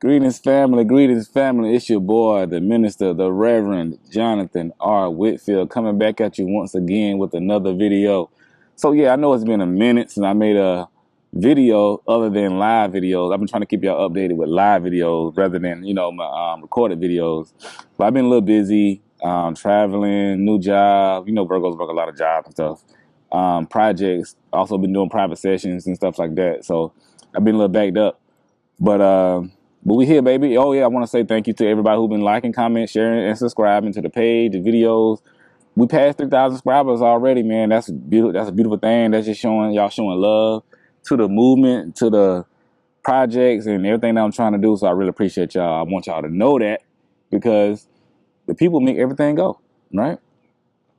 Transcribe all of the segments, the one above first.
Greetings, family. Greetings, family. It's your boy, the minister, the Reverend Jonathan R. Whitfield, coming back at you once again with another video. So, yeah, I know it's been a minute since I made a video other than live videos. I've been trying to keep y'all updated with live videos rather than, my recorded videos. But I've been a little busy, traveling, new job. Virgos work a lot of jobs and stuff. Projects. Also been doing private sessions and stuff like that. So, I've been a little backed up. But we here, baby. Oh, yeah, I want to say thank you to everybody who's been liking, commenting, sharing, and subscribing to the page, the videos. We passed 3,000 subscribers already, man. That's beautiful. That's a beautiful thing. That's just showing love to the movement, to the projects, and everything that I'm trying to do. So I really appreciate y'all. I want y'all to know that because the people make everything go, right?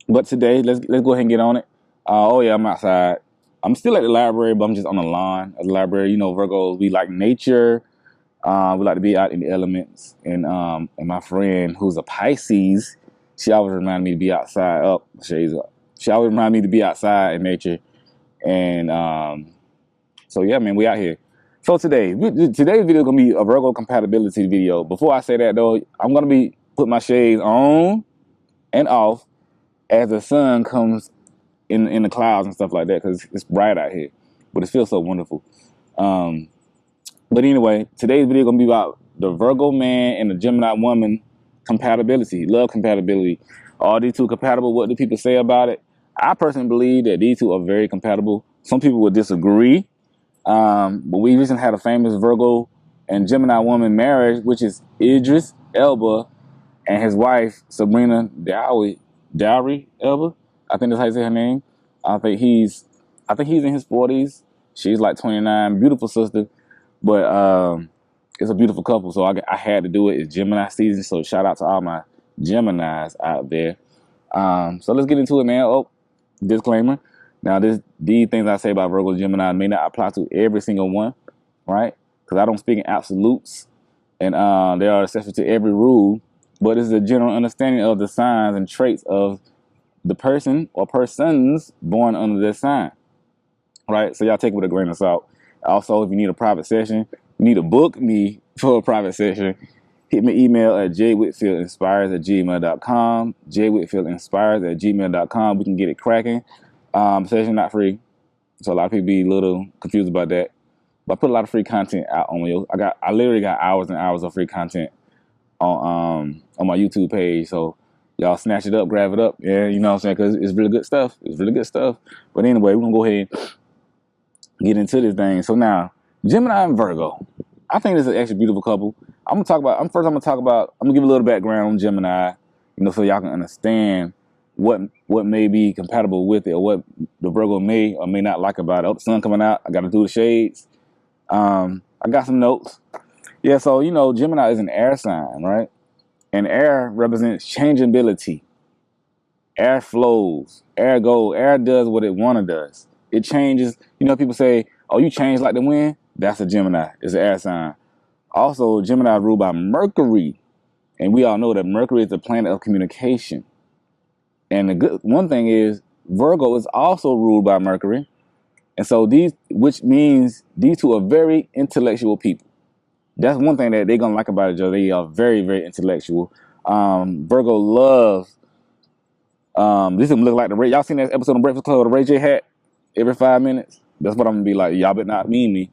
But today, let's go ahead and get on it. Yeah, I'm outside. I'm still at the library, but I'm just on the lawn at the library. Virgos, we like nature. We like to be out in the elements, and my friend who's a Pisces, she always reminds me to be outside. She always reminds me to be outside in nature, and so yeah, man, we out here. So today's video is gonna be a Virgo compatibility video. Before I say that though, I'm gonna be put my shades on and off as the sun comes in the clouds and stuff like that because it's bright out here, but it feels so wonderful. But anyway, today's video is going to be about the Virgo man and the Gemini woman compatibility, love compatibility. Are these two compatible? What do people say about it? I personally believe that these two are very compatible. Some people would disagree. But we recently had a famous Virgo and Gemini woman marriage, which is Idris Elba and his wife, Sabrina Dowry Elba. I think that's how you say her name. I think he's in his 40s. She's like 29. Beautiful sister. But it's a beautiful couple, so I had to do it. It's Gemini season, so shout out to all my Geminis out there. So let's get into it, man. Oh, disclaimer. Now, these things I say about Virgo Gemini may not apply to every single one, right? Because I don't speak in absolutes, and there are exceptions to every rule. But it's a general understanding of the signs and traits of the person or persons born under this sign, right? So y'all take it with a grain of salt. Also, if you need a private session, you need to book me for a private session, hit me email at jwhitfieldinspires@gmail.com, jwhitfieldinspires@gmail.com. We can get it cracking. Session not free, so a lot of people be a little confused about that. But I put a lot of free content out on my. I literally got hours and hours of free content on my YouTube page. So y'all snatch it up, grab it up, yeah, you know what I'm saying? Because it's really good stuff. It's really good stuff. But anyway, we're gonna go ahead and get into this thing. So now, Gemini and Virgo. I think this is an actually beautiful couple. I'm gonna give a little background on Gemini, so y'all can understand what may be compatible with it or what the Virgo may or may not like about it. Oh, the sun coming out. I gotta do the shades. I got some notes. Yeah, so Gemini is an air sign, right? And air represents changeability. Air flows, air goes, air does what it wanna does. It changes. People say, oh, you change like the wind? That's a Gemini. It's an air sign. Also, Gemini is ruled by Mercury. And we all know that Mercury is the planet of communication. And the good one thing is Virgo is also ruled by Mercury. And so which means these two are very intellectual people. That's one thing that they're going to like about each other. They are very, very intellectual. Virgo loves, this is look like y'all seen that episode of Breakfast Club, the Ray J hat? Every 5 minutes. That's what I'm gonna be like. Y'all better not mean me.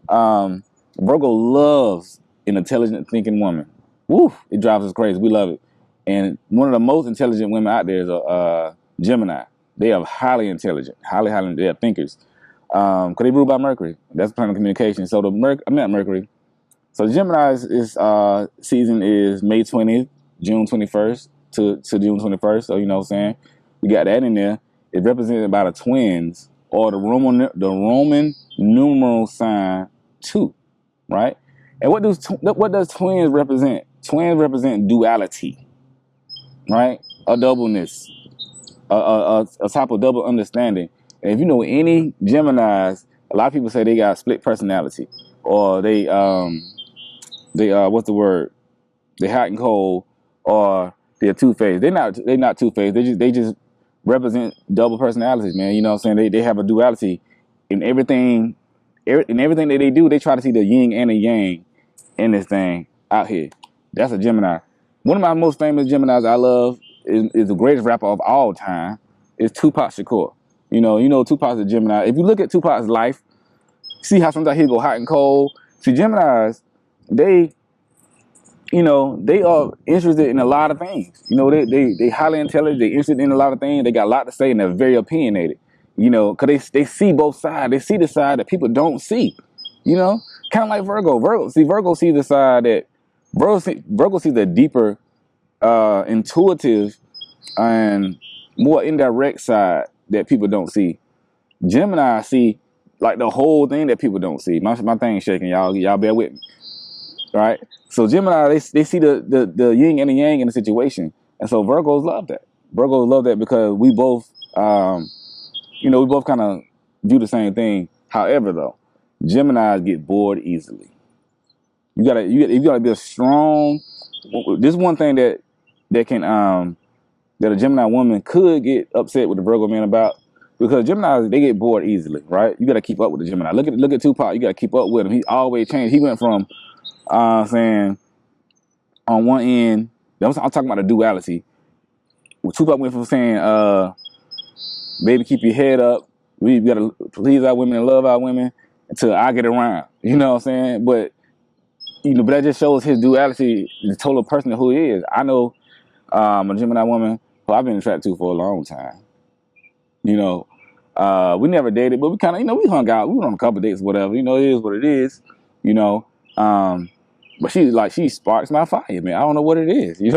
Virgo loves an intelligent thinking woman. Woo! It drives us crazy. We love it. And one of the most intelligent women out there is Gemini. They are highly intelligent, highly. They are thinkers. Because they ruled by Mercury. That's the planet of communication. So I'm not Mercury. So Gemini's season is May 20th, June 21st to June 21st. So you know what I'm saying? We got that in there. It's represented by the twins. Or the Roman numeral sign 2, right? And what does twins represent? Twins represent duality, right? A doubleness, a type of double understanding. And if you know any Geminis, a lot of people say they got split personality, or they what's the word? They hot and cold, or they're two-faced. They're not two-faced. They just represent double personalities, man. You know what I'm saying? They have a duality in everything that they do. They try to see the yin and the yang in this thing out here. That's a Gemini. One of my most famous Geminis I love is the greatest rapper of all time. Is Tupac Shakur. You know Tupac's a Gemini. If you look at Tupac's life, see how sometimes he go hot and cold. See, Geminis, they they are interested in a lot of things. They highly intelligent. They interested in a lot of things. They got a lot to say, and they're very opinionated. Because they see both sides. They see the side that people don't see. Kind of like Virgo. Virgo sees the side that Virgo sees the deeper, intuitive, and more indirect side that people don't see. Gemini see like the whole thing that people don't see. My thing's shaking, y'all. Y'all bear with me. Right? So Gemini, they see the yin and the yang in the situation. And so Virgos love that. Virgos love that because we both we both kind of do the same thing. However, though, Geminis get bored easily. You gotta be a strong. This one thing that a Gemini woman could get upset with the Virgo man about, because Geminis, they get bored easily, right? You gotta keep up with the Gemini. Look at Tupac. You gotta keep up with him. He always changed. He went from saying on one end, I'm talking about the duality. Tupac went from saying, baby, keep your head up. We gotta please our women and love our women until I get around. You know what I'm saying? But but that just shows his duality, the total person of who he is. I know a Gemini woman who I've been attracted to for a long time. We never dated, but we kind of, we hung out. We went on a couple dates, whatever. It is what it is. But she sparks my fire, man. I don't know what it is. It's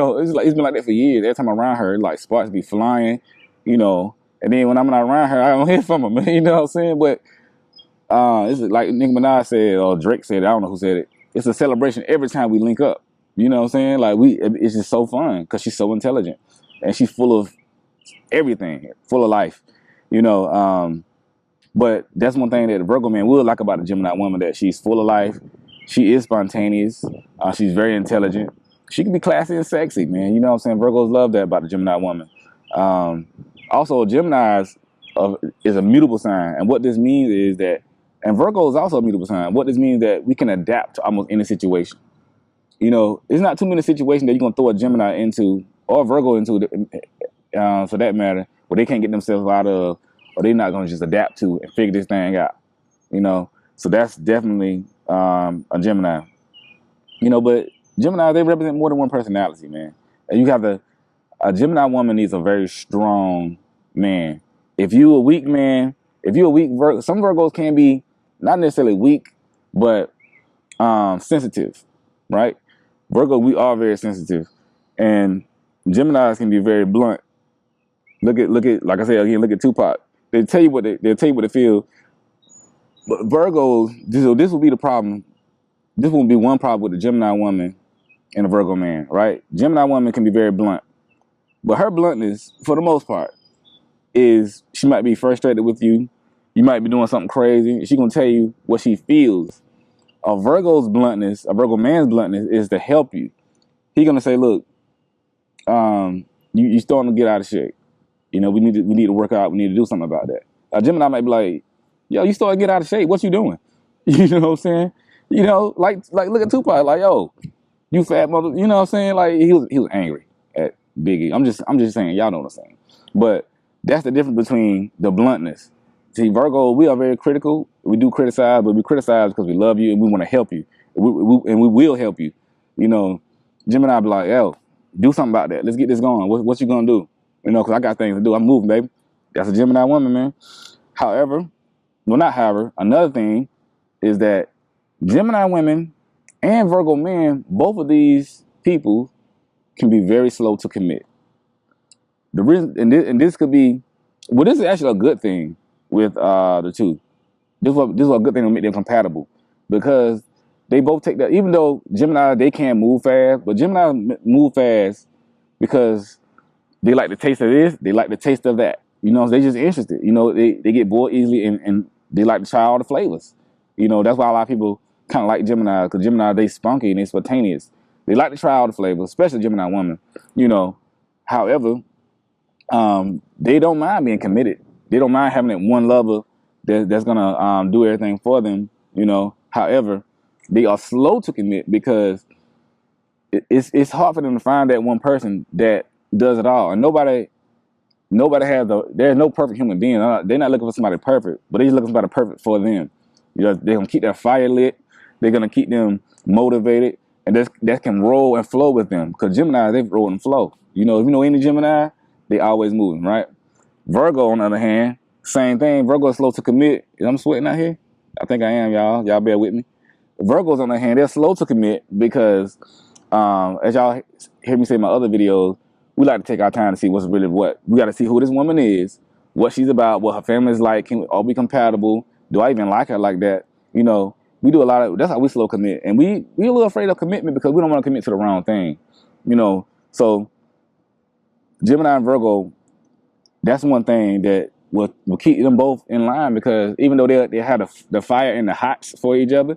been like that for years. Every time I'm around her, like sparks be flying, And then when I'm not around her, I don't hear from her, man. You know what I'm saying? But it's like Nicki Minaj said, or Drake said it. I don't know who said it. It's a celebration every time we link up. You know what I'm saying? Like it's just so fun because she's so intelligent and she's full of everything, full of life. But that's one thing that the Virgo man will like about a Gemini woman, that she's full of life. She is spontaneous. She's very intelligent. She can be classy and sexy, man. You know what I'm saying? Virgos love that about the Gemini woman. Also, Geminis is a mutable sign. And what this means is that, and Virgo is also a mutable sign. What this means is that we can adapt to almost any situation. There's not too many situations that you're going to throw a Gemini into, or a Virgo into, for that matter, where they can't get themselves out of, or they're not going to just adapt to and figure this thing out. So that's definitely a Gemini. But Gemini, they represent more than one personality, man. And you have a Gemini woman needs a very strong man. If you a weak man, if you're a weak Virgo, some Virgos can be not necessarily weak, but sensitive, right? Virgo, we are very sensitive, and Geminis can be very blunt. Look at, like I said again, look at Tupac. They'll tell you what they feel. But Virgos, this will be the problem. This will be one problem with a Gemini woman and a Virgo man, right? Gemini woman can be very blunt, but her bluntness, for the most part, is she might be frustrated with you. You might be doing something crazy. She's gonna tell you what she feels. A Virgo's bluntness, a Virgo man's bluntness, is to help you. He's gonna say, "Look, you starting to get out of shape. We need to work out. We need to do something about that." A Gemini might be like, "Yo, you starting to get out of shape. What you doing?" You know what I'm saying? Like look at Tupac. Like, "Yo, you fat mother." You know what I'm saying? Like he was angry at Biggie. I'm just saying, y'all know what I'm saying. But that's the difference between the bluntness. See, Virgo, we are very critical. We do criticize, but we criticize because we love you and we want to help you. And we will help you. Gemini be like, "Yo, do something about that. Let's get this going. What you gonna do?" Because I got things to do. I'm moving, baby. That's a Gemini woman, man. However, another thing is that Gemini women and Virgo men, both of these people can be very slow to commit. The reason, and this could be, this is actually a good thing with the two. This is a good thing to make them compatible, because they both take that. Even though Gemini, they can't move fast, but Gemini move fast because they like the taste of this, they like the taste of that. They just interested. They get bored easily, and they like to try all the flavors. That's why a lot of people kind of like Gemini, because Gemini, they spunky and they spontaneous. They like to try all the flavors, especially Gemini women. However, they don't mind being committed. They don't mind having that one lover that's gonna do everything for them. However, they are slow to commit because it's hard for them to find that one person that does it all. And nobody has there's no perfect human being. They're not looking for somebody perfect, but they're just looking for somebody perfect for them. You know, they're gonna keep that fire lit. They're gonna keep them motivated, and that can roll and flow with them. Because Gemini, they roll and flow. You know, if you know any Gemini, they always moving, right? Virgo, on the other hand, same thing. Virgo is slow to commit. I'm sweating out here. I think I am, y'all. Y'all bear with me. Virgos, on the other hand, they're slow to commit because, as y'all hear me say in my other videos, we like to take our time to see what's really what. We got to see who this woman is, what she's about, what her family is like. Can we all be compatible? Do I even like her like that? You know, we do a lot of, that's how we slow commit. And we're a little afraid of commitment because we don't want to commit to the wrong thing. You know, so Gemini and Virgo, that's one thing that will keep them both in line because even though they have the fire and the hots for each other,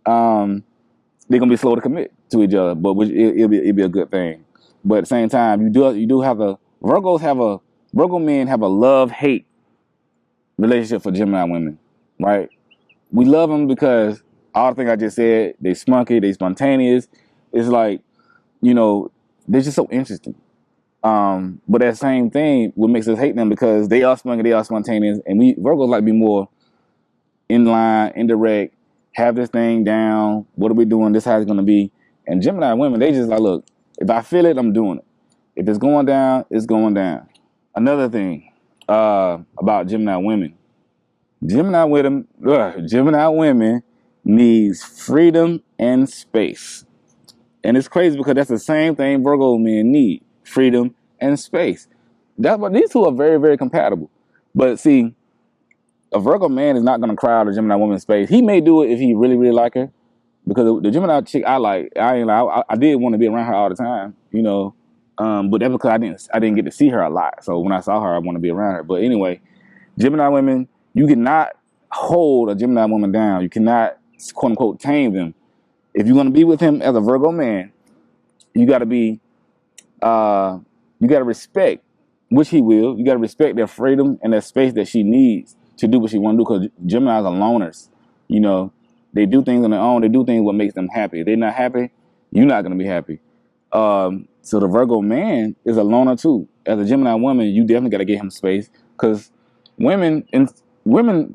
they're gonna be slow to commit to each other, but it'll be a good thing. But at the same time, you do have Virgo men have a love-hate relationship for Gemini women, right? We love them because all the things I just said, they spunky, they spontaneous. It's like, you know, they're just so interesting. But that same thing, what makes us hate them because they are spunky, they are spontaneous, and we Virgos like to be more in line, indirect, have this thing down. What are we doing? This is how it's going to be. And Gemini women, they just like, look, if I feel it, I'm doing it. If it's going down, it's going down. Another thing about Gemini women. Gemini women needs freedom and space. And it's crazy because that's the same thing Virgo men need. Freedom and space. That's what these two are very, very compatible. But see, a Virgo man is not going to cry out a Gemini woman's space. He may do it if he really, really like her. Because the Gemini chick I did want to be around her all the time, you know. But that's because I didn't get to see her a lot. So when I saw her, I want to be around her. But anyway, Gemini women, you cannot hold a Gemini woman down. You cannot, quote unquote, tame them. If you're going to be with him as a Virgo man, you got to be, you got to respect, which he will. You got to respect their freedom and their space that she needs to do what she want to do. Because Geminis are loners, you know. They do things on their own. They do things what makes them happy. If they're not happy, you're not going to be happy. So the Virgo man is a loner too. As a Gemini woman, you definitely got to give him space because women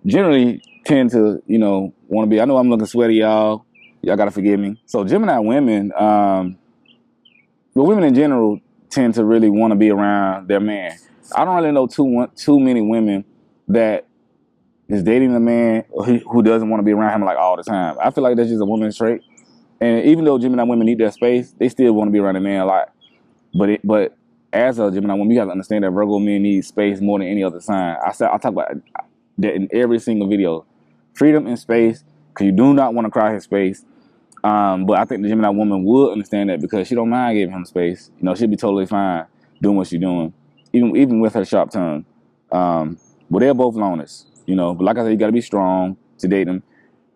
generally tend to, you know, want to be. I know I'm looking sweaty, y'all. Y'all got to forgive me. So Gemini women, but women in general tend to really want to be around their man. I don't really know too many women that is dating a man who doesn't want to be around him like all the time. I feel like that's just a woman's trait. And even though Gemini women need their space, they still want to be around a man a lot. But as a Gemini woman, you got to understand that Virgo men need space more than any other sign. I talk about that in every single video. Freedom and space, because you do not want to crowd his space. But I think the Gemini woman would understand that because she don't mind giving him space. You know, she'd be totally fine doing what she's doing, even with her sharp tongue. But they're both loners. You know, but like I said, you got to be strong to date them.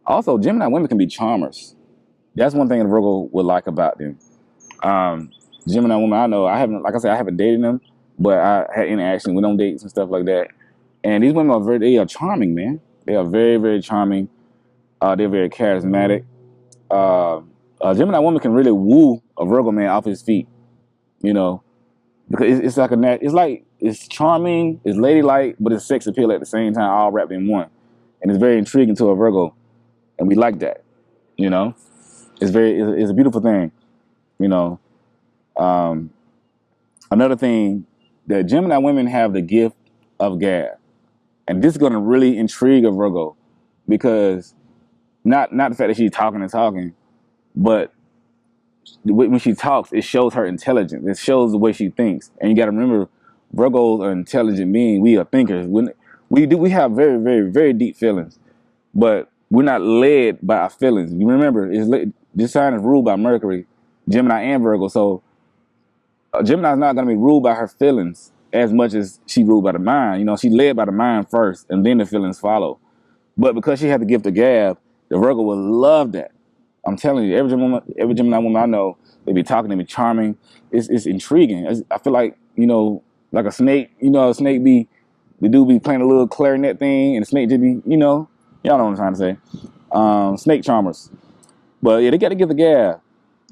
Also, Gemini women can be charmers. That's one thing that Virgo would like about them. Gemini women, I haven't dated them, but I had interaction with on dates and stuff like that. And these women they are charming, man. They are very, very charming. They're very charismatic. A Gemini woman can really woo a Virgo man off his feet, you know, because it's charming, it's ladylike, but it's sex appeal at the same time, all wrapped in one. And it's very intriguing to a Virgo. And we like that, you know. It's a beautiful thing, you know. Another thing, that Gemini women have the gift of gab. And this is going to really intrigue a Virgo because not the fact that she's talking and talking, but when she talks, it shows her intelligence. It shows the way she thinks. And you got to remember, Virgos are intelligent beings. We are thinkers. We have very, very, very deep feelings, but we're not led by our feelings. You remember, this sign is ruled by Mercury, Gemini and Virgo. So Gemini is not going to be ruled by her feelings as much as she ruled by the mind. You know, she led by the mind first, and then the feelings follow. But because she had the gift of gab, the Virgo will love that. I'm telling you, every Gemini woman I know, they be talking, they be charming. It's intriguing. I feel like, you know, like a snake. You know, a snake the dude be playing a little clarinet thing, and the snake just be, you know, y'all know what I'm trying to say. Snake charmers. But yeah, they got to give the gab.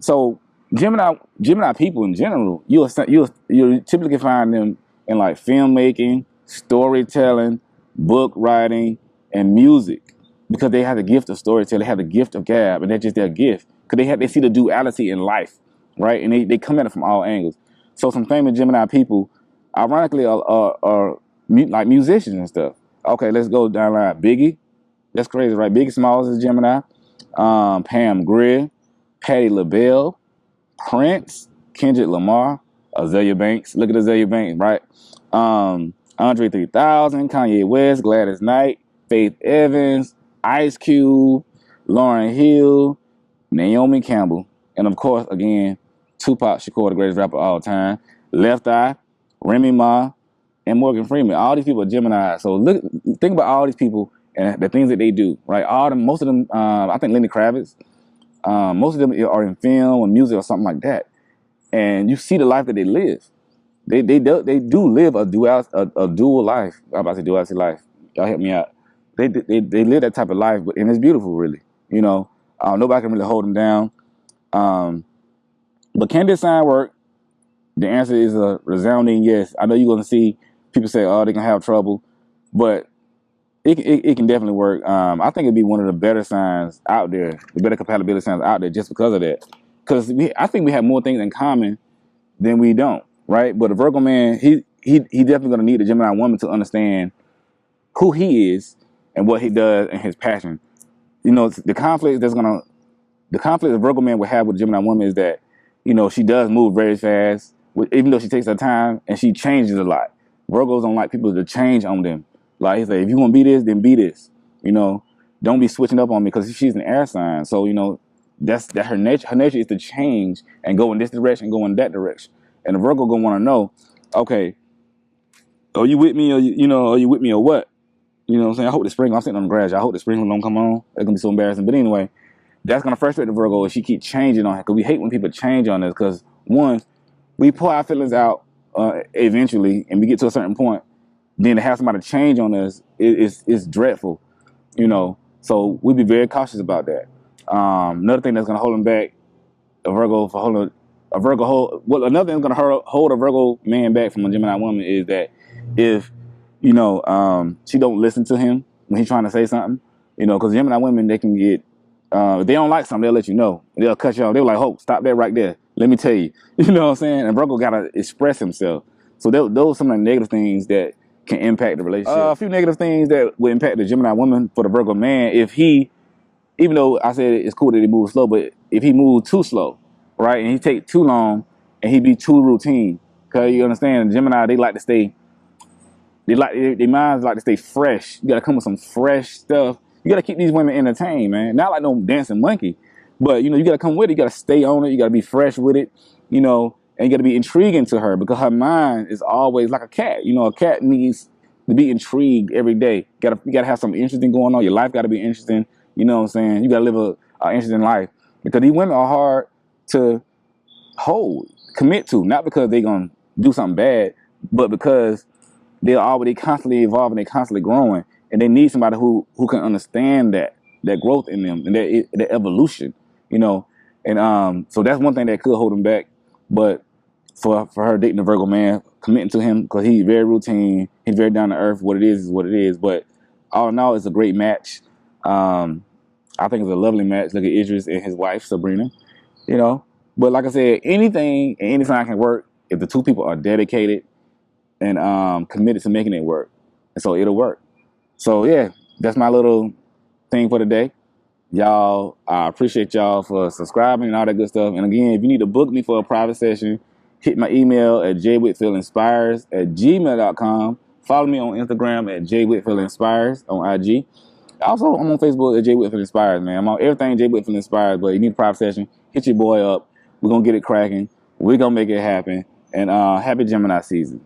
So Gemini people in general, you'll typically find them in like filmmaking, storytelling, book writing, and music, because they have the gift of storytelling, they have the gift of gab, and that's just their gift. Because they see the duality in life, right? And they come at it from all angles. So some famous Gemini people, ironically, are like musicians and stuff. Okay, let's go down the line. Biggie, that's crazy, right? Biggie Smalls is Gemini. Pam Grier, Patti LaBelle, Prince, Kendrick Lamar, Azalea Banks. Look at Azalea Banks, right? Andre 3000, Kanye West, Gladys Knight, Faith Evans, Ice Cube, Lauryn Hill, Naomi Campbell, and of course, again, Tupac Shakur, the greatest rapper of all time, Left Eye, Remy Ma, and Morgan Freeman. All these people are Gemini. So think about all these people and the things that they do, right? Most of them, I think Lenny Kravitz, most of them are in film or music or something like that. And you see the life that they live. They do live a dual life. I'm about to say duality life. Y'all help me out. They live that type of life, and it's beautiful, really. Nobody can really hold them down. But can this sign work? The answer is a resounding yes. I know you're going to see people say, "Oh, they're gonna have trouble," but it can definitely work. I think it'd be one of the better signs out there, the better compatibility signs out there, just because of that. Because I think we have more things in common than we don't, right? But a Virgo man, he definitely gonna need a Gemini woman to understand who he is and what he does and his passion. The conflict a Virgo man would have with a Gemini woman is that, she does move very fast, even though she takes her time and she changes a lot. Virgos don't like people to change on them. Like, he's like, if you want to be this, then be this. Don't be switching up on me, because she's an air sign. So, that's her nature. Her nature is to change and go in this direction, go in that direction. And the Virgo gonna want to know, okay, are you with me, or are you with me or what? You know what I'm saying? I hope the sprinkler. I'm sitting on the grass. I hope the sprinkler don't come on. It's gonna be so embarrassing. But anyway, that's gonna frustrate the Virgo if she keep changing on her, because we hate when people change on us. Because one, we pour our feelings out eventually, and we get to a certain point. Then to have somebody change on us is dreadful, So we be very cautious about that. Another thing that's gonna hold them back, another thing that's gonna hold a Virgo man back from a Gemini woman is that if she don't listen to him when he's trying to say something, because Gemini women, they can get if they don't like something, they'll let you know. They'll cut you off. They're like, "Oh, stop that right there. Let me tell you." You know what I'm saying? And Virgo gotta express himself. So those are some of the negative things that can impact the relationship. A few negative things that would impact the Gemini woman for the Virgo man, if he, even though I said it's cool that he moves slow, but if he moves too slow, right, and he take too long, and he be too routine, because you understand, Gemini, they like to stay, their minds like to stay fresh. You got to come with some fresh stuff. You got to keep these women entertained, man. Not like no dancing monkey, but you got to come with it. You got to stay on it. You got to be fresh with it, and you got to be intriguing to her, because her mind is always like a cat. A cat needs to be intrigued every day. You got to have something interesting going on. Your life got to be interesting. You know what I'm saying? You got to live a interesting life, because these women are hard to commit to, not because they're going to do something bad, but because they're already constantly evolving, they're constantly growing, and they need somebody who can understand that growth in them and that evolution, And so that's one thing that could hold them back. But for her dating a Virgo man, committing to him, because he's very routine, he's very down to earth. What it is what it is. But all in all, it's a great match. I think it's a lovely match. Look at Idris and his wife Sabrina, But like I said, anything and any sign can work if the two people are dedicated and committed to making it work. And so it'll work. So yeah, that's my little thing for today. Y'all, I appreciate y'all for subscribing and all that good stuff. And again, if you need to book me for a private session, hit my email at jwhitfieldinspires@gmail.com. Follow me on Instagram at jwhitfieldinspires on IG. Also, I'm on Facebook at jwhitfieldinspires, man. I'm on everything jwhitfieldinspires, but you need a private session, hit your boy up. We're going to get it cracking. We're going to make it happen. And happy Gemini season.